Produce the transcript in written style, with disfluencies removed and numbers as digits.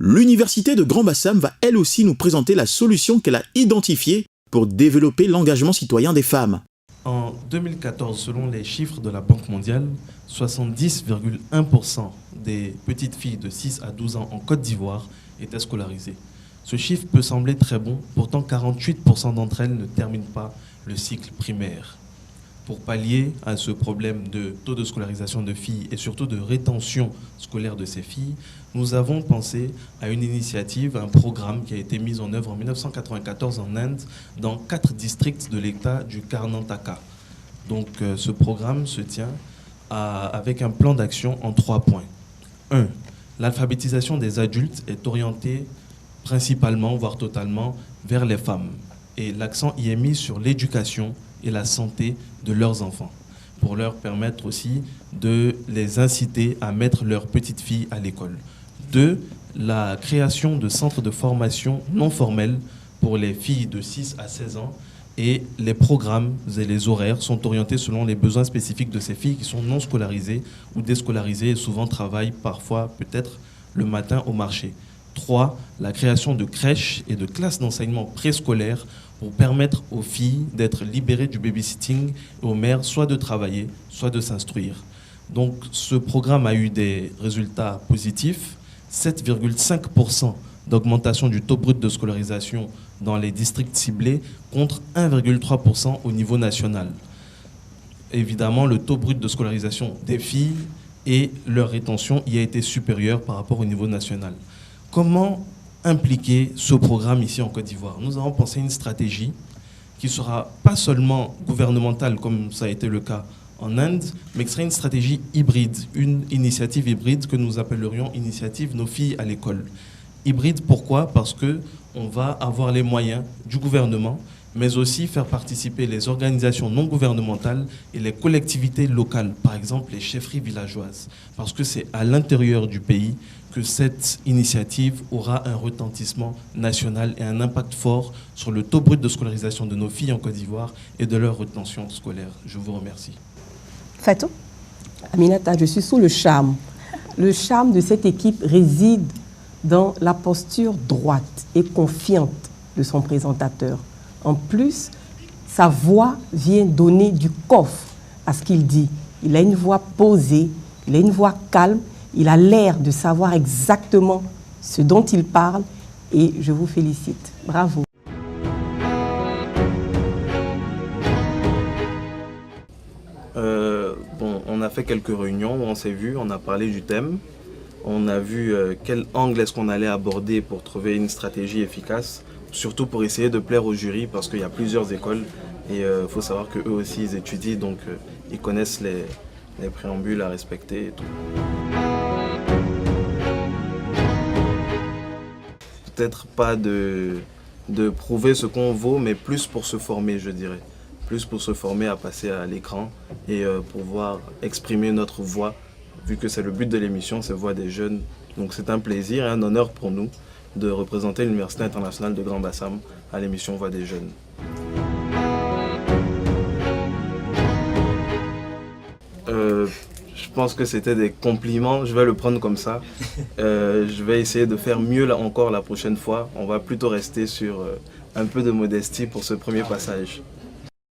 L'Université de Grand-Bassam va elle aussi nous présenter la solution qu'elle a identifiée pour développer l'engagement citoyen des femmes. En 2014, selon les chiffres de la Banque mondiale, 70,1% des petites filles de 6 à 12 ans en Côte d'Ivoire étaient scolarisées. Ce chiffre peut sembler très bon, pourtant 48% d'entre elles ne terminent pas le cycle primaire. Pour pallier à ce problème de taux de scolarisation de filles et surtout de rétention scolaire de ces filles, nous avons pensé à une initiative, un programme qui a été mis en œuvre en 1994 en Inde dans 4 districts de l'État du Karnataka. Donc ce programme se tient avec un plan d'action en 3 points. 1. L'alphabétisation des adultes est orientée principalement, voire totalement, vers les femmes. Et l'accent y est mis sur l'éducation et la santé de leurs enfants, pour leur permettre aussi de les inciter à mettre leurs petites filles à l'école. 2. La création de centres de formation non formels pour les filles de 6 à 16 ans, et les programmes et les horaires sont orientés selon les besoins spécifiques de ces filles qui sont non scolarisées ou déscolarisées et souvent travaillent parfois peut-être le matin au marché. 3. La création de crèches et de classes d'enseignement préscolaire pour permettre aux filles d'être libérées du babysitting et aux mères soit de travailler, soit de s'instruire. Donc ce programme a eu des résultats positifs, 7,5% d'augmentation du taux brut de scolarisation dans les districts ciblés contre 1,3% au niveau national. Évidemment, le taux brut de scolarisation des filles et leur rétention y a été supérieur par rapport au niveau national. Comment impliquer ce programme ici en Côte d'Ivoire? Nous avons pensé une stratégie qui ne sera pas seulement gouvernementale, comme ça a été le cas en Inde, mais qui sera une stratégie hybride, une initiative hybride que nous appellerions initiative Nos filles à l'école. Hybride, pourquoi? Parce qu'on va avoir les moyens du gouvernement, mais aussi faire participer les organisations non gouvernementales et les collectivités locales, par exemple les chefferies villageoises, parce que c'est à l'intérieur du pays que cette initiative aura un retentissement national et un impact fort sur le taux brut de scolarisation de nos filles en Côte d'Ivoire et de leur rétention scolaire. Je vous remercie. Fatou? Aminata, je suis sous le charme. Le charme de cette équipe réside dans la posture droite et confiante de son présentateur. En plus, sa voix vient donner du coffre à ce qu'il dit. Il a une voix posée, il a une voix calme, il a l'air de savoir exactement ce dont il parle et je vous félicite. Bravo. On a fait quelques réunions où on s'est vu, on a parlé du thème, on a vu quel angle est-ce qu'on allait aborder pour trouver une stratégie efficace, surtout pour essayer de plaire au jury parce qu'il y a plusieurs écoles et il faut savoir qu'eux aussi ils étudient, donc ils connaissent les préambules à respecter et tout. Peut-être pas de prouver ce qu'on vaut, mais plus pour se former, je dirais. Plus pour se former à passer à l'écran et pouvoir exprimer notre voix, vu que c'est le but de l'émission, c'est Voix des jeunes. Donc c'est un plaisir et un honneur pour nous de représenter l'Université internationale de Grand-Bassam à l'émission Voix des jeunes. Je pense que c'était des compliments, je vais le prendre comme ça. Je vais essayer de faire mieux là encore la prochaine fois. On va plutôt rester sur un peu de modestie pour ce premier passage.